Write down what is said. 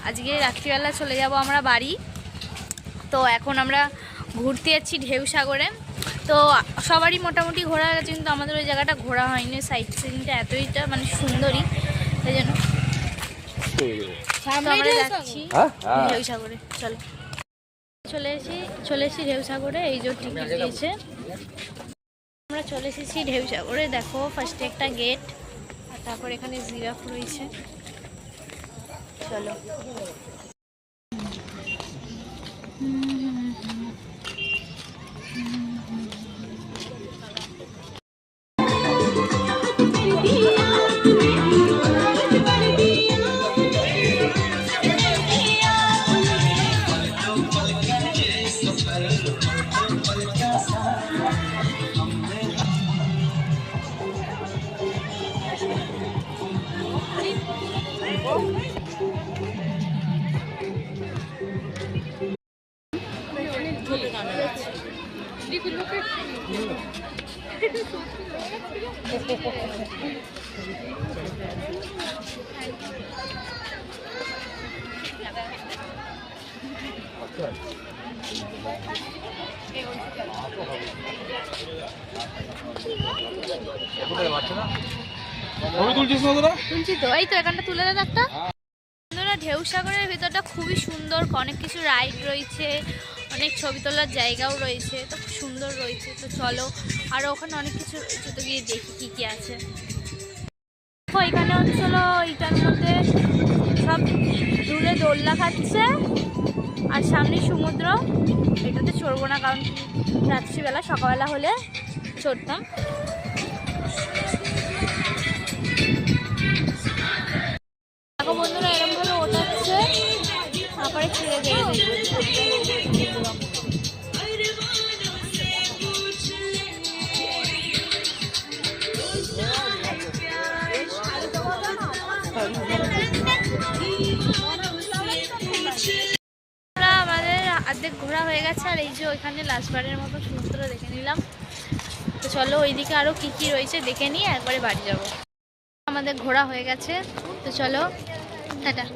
আজকে রাত্রিবেলা চলে যাব আমরা বাড়ি। তো এখন আমরা ঘুরতে যাচ্ছি ঢেউসাগরে। তো সবারই মোটামুটি ঘোরা গেছে, কিন্তু আমাদের ওই জায়গাটা ঘোরা হয়নি। সাইট সিনটা এতইটা মানে সুন্দরী, তাই জন্য আমরা যাচ্ছি ঢেউসাগরে। চলে এসেছি ঢেউসাগরে। এই যে টিকিট দিয়েছে, আমরা চলে এসেছি ঢেউসাগরে। দেখো ফার্স্টে একটা গেট, আর তারপর এখানে জিরাফ রয়েছে। চলো তুলছি তো, এই তো এখানটা তুলে দেন একটা। ঢেউসাগরের ভিতরটা খুবই সুন্দর, অনেক কিছু রাইড রয়েছে, অনেক ছবি তোলার জায়গাও রয়েছে, তো খুব সুন্দর রয়েছে। তো চলো, আর ওখানে অনেক কিছু রয়েছে, তো গিয়ে দেখি কি কি আছে। এখানে হচ্ছিল এইটার মধ্যে সব দূরে দোলনা খাচ্ছে, আর সামনে সমুদ্র। এটাতে চড়বো না, কারণ রাত্রিবেলা, সকালবেলা হলে চড়তাম। বন্ধুরা এরকম ভাবে ওঠাচ্ছে, তারপরে ছেড়ে দিয়ে আমাদের অর্ধেক ঘোরা হয়ে গেছে। আর এই যে ওইখানে লাস্টবারের মতো সমুদ্র দেখে নিলাম। তো চলো ওইদিকে আরো কি কি রয়েছে দেখে নিয়ে একবারে বাড়ি যাব। আমাদের ঘোরা হয়ে গেছে, তো চলো টাটা।